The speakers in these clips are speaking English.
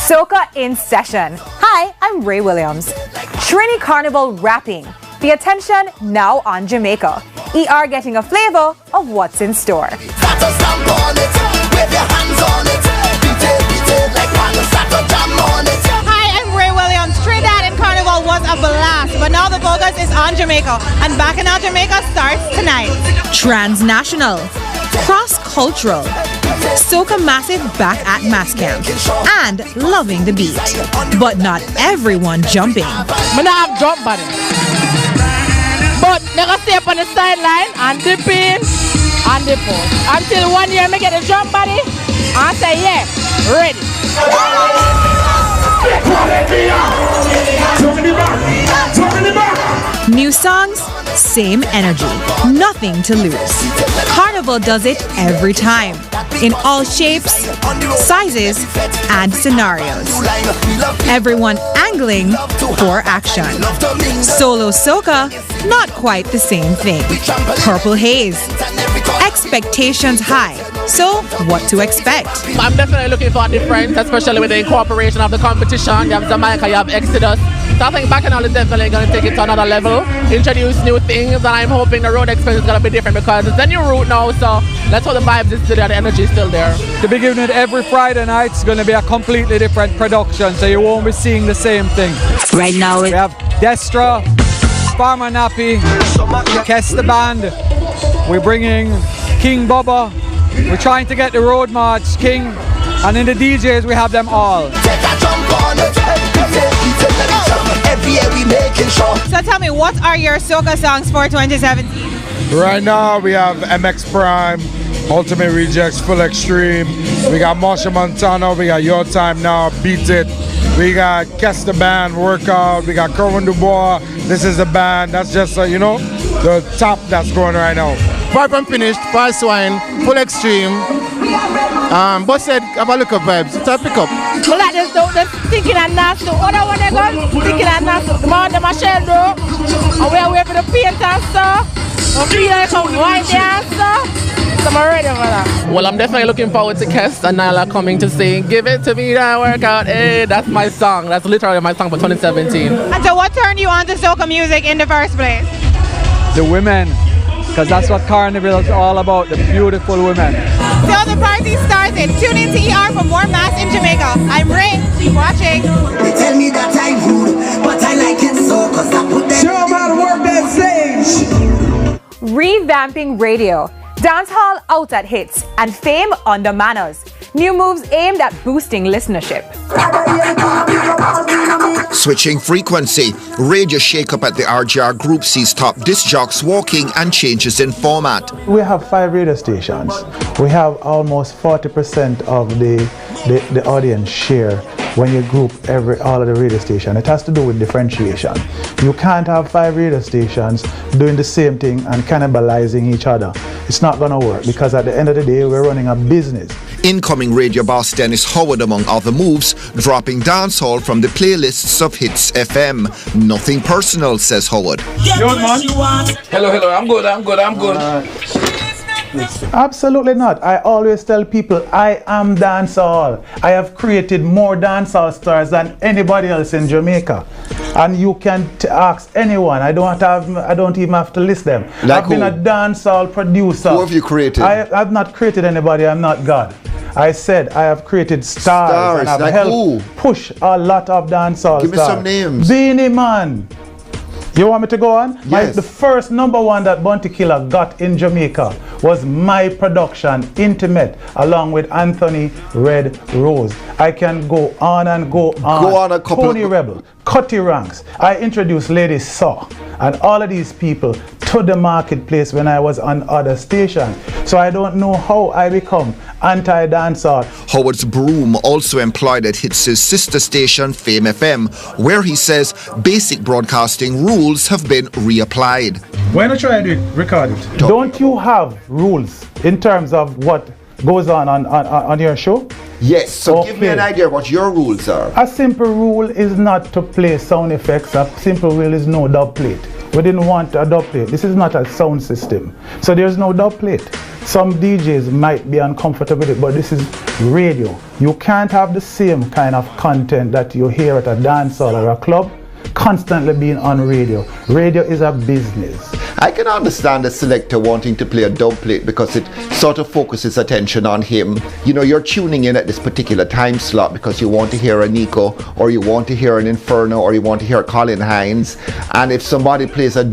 Soca in session. Hi, I'm Ray Williams. Trini Carnival rapping. The attention now on Jamaica. ER getting a flavor of what's in store. Hi, I'm Ray Williams. Trinidad and Carnival was a blast, but now the focus is on Jamaica, and Bacchanal Jamaica starts tonight. Transnational, cross-cultural, Soca Massive back at Mass Camp, and loving the beat. But not everyone jumping. I don't have jump body, but I can stay up on the sideline and dip in and dip out. Until 1 year I get a jump body, and say yeah, ready. New songs, same energy, nothing to lose. Carnival does it every time, in all shapes, sizes, and scenarios. Everyone angling for action. Solo soca, not quite the same thing. Purple haze. Expectations high. So, what to expect? I'm definitely looking for a difference, especially with the incorporation of the competition. You have Jamaica, you have Exodus. So I think Bacchanal is definitely going to take it to another level, introduce new things, and I'm hoping the road experience is going to be different because it's a new route now, so that's how the vibes is today, the energy is still there. To begin with, every Friday night is going to be a completely different production, so you won't be seeing the same thing. Right now, we have Destra, Farmer Nappy, Kess the Band, we're bringing King Bubba, we're trying to get the Road March King, and in the DJs we have them all. So tell me, what are your soca songs for 2017? Right now we have MX Prime, Ultimate Rejects, Full Extreme. We got Marsha Montana, we got Your Time Now, Beat It. We got Kess the Band, Workout. We got Kerwin Dubois, This Is the Band. That's just, you know, the top that's going right now. Far From Finished, False Wine, Full Extreme. But said, have a look at vibes. It's a pickup. But like this, they're thinking and nasty. Other one they go, thinking and nasty. The man, the machine, bro. And we're away for the paint and stuff. I feel like I'm white there and stuff. So I'm ready for that. Well, I'm definitely looking forward to Kess and Nyla coming to sing Give It To Me That Workout. Hey, that's my song. That's literally my song for 2017. And so what turned you on to soca music in the first place? The women, because that's what Carnival is all about, the beautiful women. So the party started. Tune in to ER for more mass in Jamaica. I'm Ray. Keep watching. They tell me that I'm rude, but I like it so cause I put them. Show them how to work that stage. Revamping radio. Dancehall out at hits and fame under manners. New moves aimed at boosting listenership. Switching frequency. Radio shakeup at the RGR Group sees top disc jocks walking and changes in format. We have 5 radio stations. We have almost 40% of the audience share when you group all of the radio stations. It has to do with differentiation. You can't have 5 radio stations doing the same thing and cannibalizing each other. It's not going to work because at the end of the day, we're running a business. Incoming radio boss Dennis Howard, among other moves, dropping dancehall from the playlists of Hits FM. Nothing personal, says Howard. Yo, man. Hello, I'm good. Absolutely not. I always tell people I am dancehall. I have created more dancehall stars than anybody else in Jamaica. And you can ask anyone. I don't even have to list them. Like I've been a dancehall producer. Who have you created? I've not created anybody. I'm not God. I said I have created stars and I've like helped who? push a lot of dancehall stars. Give me some names. Beanie Man. You want me to go on? Yes. The first #1 that Bounty Killer got in Jamaica was my production, Intimate, along with Anthony Red Rose. I can go on and go on. Go on a couple. Tony Rebel, Cutty Ranks. I introduced Lady Saw and all of these people to the marketplace when I was on other stations. So I don't know how I become anti-dancehall. Howard's broom also employed at Hits' sister station, Fame FM, where he says basic broadcasting rules have been reapplied. Why not try to record it? Don't you have rules in terms of what goes on your show? Yes, so give me an idea what your rules are. A simple rule is not to play sound effects. A simple rule is no dub plate. We didn't want a dub plate. This is not a sound system. So there's no dub plate. some DJs might be uncomfortable with it, but this is radio. You can't have the same kind of content that you hear at a dance hall or a club constantly being on radio. Radio is a business. I can understand a selector wanting to play a dub plate because it sort of focuses attention on him. You know, you're tuning in at this particular time slot because you want to hear a Nico, or you want to hear an Inferno, or you want to hear Colin Hines. And if somebody plays a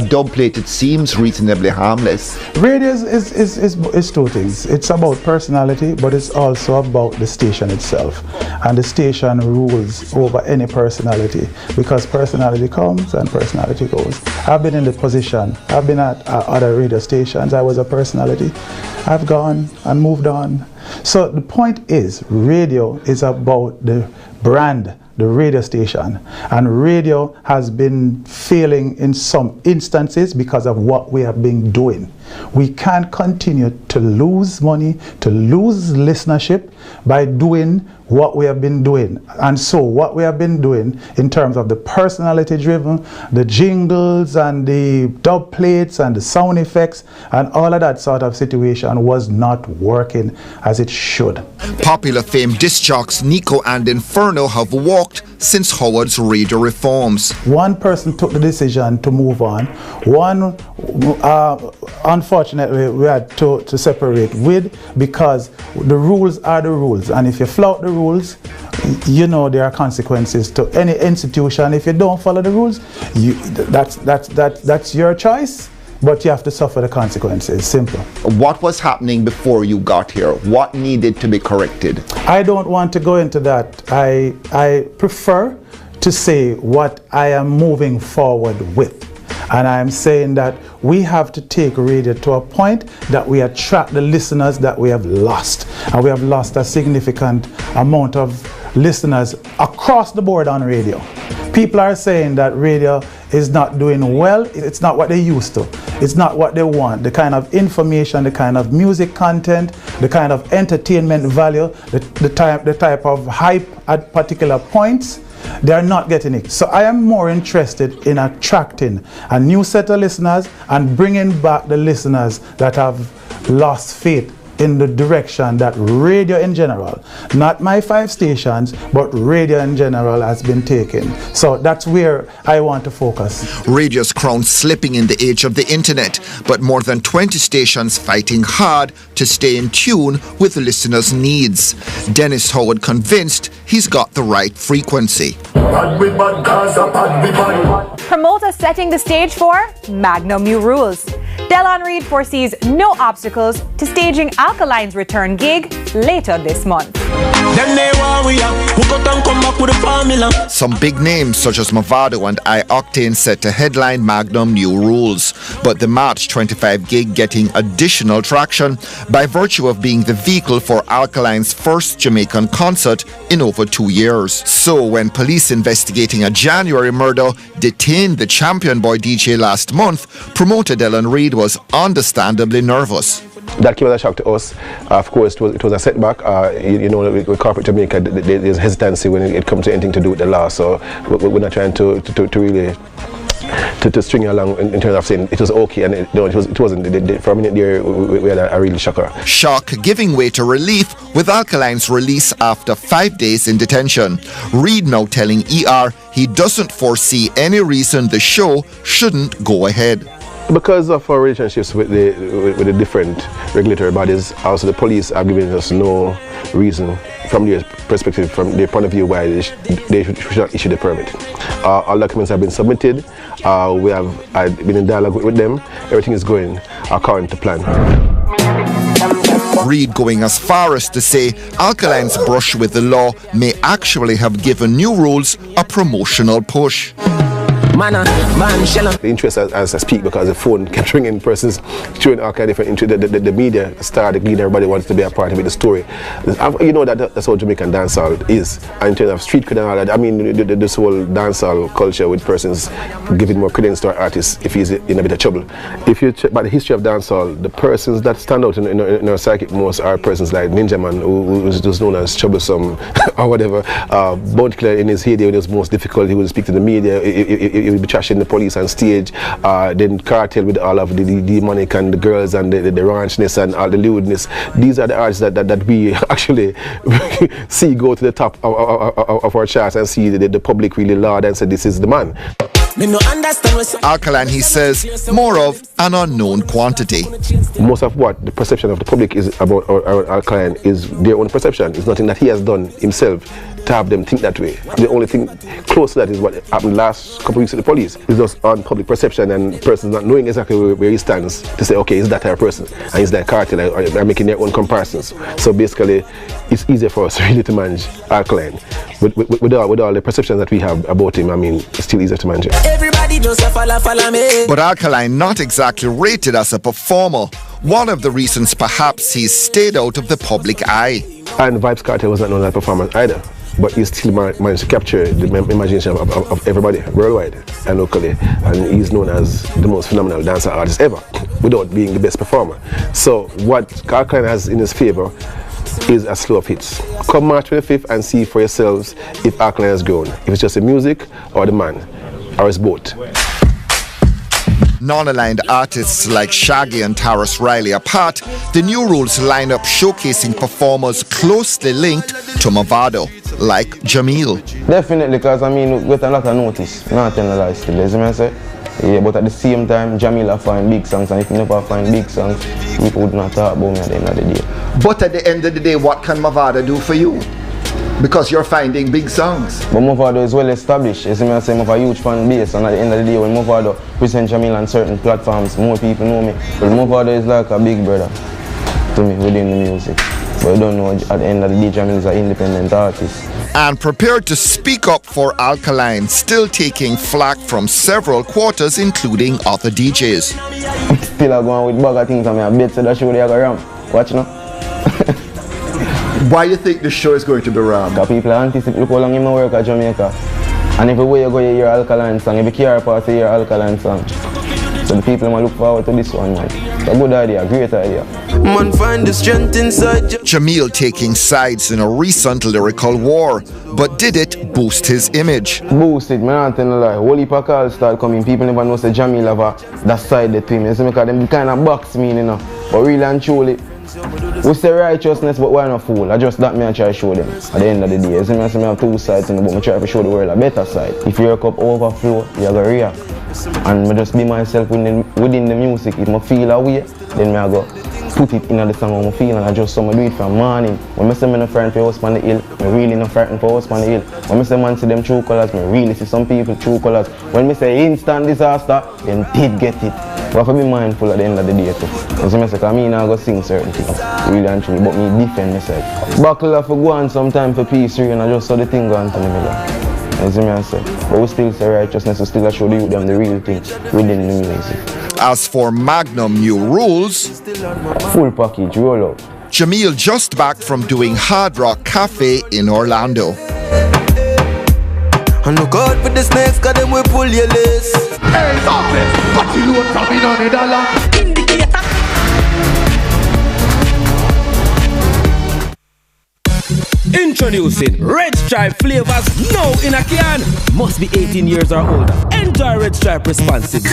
dub plate, it seems reasonably harmless. Radio is two things. It's about personality, but it's also about the station itself. And the station rules over any personality, because personality comes and personality goes. I've been in the position, I've been at other radio stations, I was a personality. I've gone and moved on. So the point is, radio is about the brand, the radio station, and radio has been failing in some instances because of what we have been doing. We can't continue to lose money, to lose listenership by doing what we have been doing. And so what we have been doing in terms of the personality driven, the jingles and the dub plates and the sound effects and all of that sort of situation was not working as it should. Popular famed disc jocks Nico and Inferno have walked since Howard's radio reforms. One person took the decision to move on. One, unfortunately, we had to separate with, because the rules are the rules. And if you flout the rules, you know there are consequences to any institution. If you don't follow the rules, that's your choice. But you have to suffer the consequences. Simple. What was happening before you got here? What needed to be corrected? I don't want to go into that. I prefer to say what I am moving forward with. And I'm saying that we have to take radio to a point that we attract the listeners that we have lost. And we have lost a significant amount of listeners across the board on radio. People are saying that radio is not doing well. It's not what they used to. It's not what they want. The kind of information, the kind of music content, the kind of entertainment value, the type of hype at particular points, they are not getting it. So I am more interested in attracting a new set of listeners and bringing back the listeners that have lost faith in the direction that radio in general, not my 5 stations, but radio in general has been taken. So that's where I want to focus. Radio's crown slipping in the age of the internet, but more than 20 stations fighting hard to stay in tune with the listeners' needs. Dennis Howard convinced he's got the right frequency. Promoter setting the stage for Magnum New Rules. Delon Reed foresees no obstacles to staging Alkaline's return gig later this month. Some big names such as Movado and iOctane set to headline Magnum New Rules, but the March 25 gig getting additional traction by virtue of being the vehicle for Alkaline's first Jamaican concert in over 2 years. So when police investigating a January murder detained the champion boy DJ last month, promoter Delon Reed was understandably nervous. That came as a shock to us. Of course, it was a setback. You know, with corporate Jamaica, there's hesitancy when it comes to anything to do with the law. So we're not trying to really to string you along in terms of saying it was okay, and it wasn't. For a minute there, we had a real shocker. Shock giving way to relief with Alkaline's release after 5 days in detention. Reed now telling ER he doesn't foresee any reason the show shouldn't go ahead. Because of our relationships with the different regulatory bodies, also the police are giving us no reason from their perspective, from their point of view, why they should not issue the permit. All documents have been submitted. I've been in dialogue with them. Everything is going according to plan. Reed going as far as to say Alkaline's brush with the law may actually have given New Rules a promotional push. The interest as I speak, because the phone kept ringing, persons showing all kind of different interest. The media started, everybody wants to be a part of the story. You know that's how Jamaican dancehall is. And in terms of street cred and all that, I mean this whole dancehall culture with persons giving more credence to our artists if he's in a bit of trouble. If you check about the history of dancehall, the persons that stand out in our psychic most are persons like Ninja Man, who was just known as troublesome or whatever. Bounty Killer in his heyday when it was most difficult, he would speak to the media. will be trashing the police on stage, then cartel with all of the demonic and the girls and the raunchness and all the lewdness. These are the artists that we actually see go to the top of our charts and see the public really laud and say this is the man. Alkaline, he says, more of an unknown quantity. Most of what the perception of the public is about our Alkaline is their own perception. It's nothing that he has done himself to have them think that way. The only thing close to that is what happened last couple of weeks with the police. It's just on public perception and persons not knowing exactly where he stands to say, okay, is that type of person? And is that cartel? Or making their own comparisons. So basically, it's easier for us really to manage Alkaline. With all the perceptions that we have about him, I mean, it's still easier to manage. Everybody just follow me. But Alkaline not exactly rated as a performer. One of the reasons perhaps he's stayed out of the public eye. And Vibes Cartel was not known as a performer either. But he still managed to capture the imagination of everybody worldwide and locally. And he's known as the most phenomenal dancer artist ever, without being the best performer. So what Alkaline has in his favor is a slew of hits. Come March 25th and see for yourselves if Alkaline has grown. If it's just the music or the man, or it's both. Non-aligned artists like Shaggy and Taras Riley apart, the New Rules lineup showcasing performers closely linked to Mavado, like Jamil. Definitely, because I mean, we get a lot of notice, not telling a lie still, as I say. Yeah, but at the same time, Jamil will find big songs, and if you never find big songs, people would not talk about me at the end of the day. But at the end of the day, what can Mavado do for you? Because you're finding big songs. But Mavado is well established. As I say, I have a huge fan base, and at the end of the day, when Mavado presents Jamil on certain platforms, more people know me. But Mavado is like a big brother to me within the music. But I don't know, at the end of the day, Jamil is an independent artist. And prepared to speak up for Alkaline, still taking flack from several quarters, including other DJs. Still are going with bag of things, and I bet so that show they are going to watch now. Why do you think the show is going to be rammed? Because people anticipate, look how long you work at Jamaica. And everywhere you go, you hear Alkaline song. Every car pass, you hear Alkaline song. So the people might look forward to this one, man. It's a good idea, a great idea. Man, find the strength inside. Jamil taking sides in a recent lyrical war, but did it boost his image? Boost it, man, I'm telling you a lie. Whole heap of calls start coming. People never know say Jamil have that side to him. Because them kind of box me, you know. But really and truly, we say righteousness, but we're not fool. I just that me I try to show them at the end of the day. I say I have two sides, but I try to show the world a better side. If your cup overflow, you're going to react. And I just be myself within the music. If I feel a way, then I go put it in the song how I feel, and I just do it from morning. When I say I'm not frightened for house on the hill, I really not frightened for house on the hill. When I say man see them true colours, I really see some people true colours. When I say instant disaster, then did get it. But I have to be mindful at the end of the day too. Because I say, I mean I go sing certain things, really and truly, but me defend myself. Buckle have to go on sometime for peace, and I just saw the thing go on to me. As I say, but we still say righteousness, we still show you them the real thing within the music. As for Magnum New Rules, full package, roll out. Jamil just back from doing Hard Rock Cafe in Orlando. And look out for the snakes, cause them will pull your lace. Hey, stop it! But you know coming on the dollar. Indicator. Introducing Red Stripe flavors now in a can. Must be 18 years or older. Enjoy Red Stripe responsibly.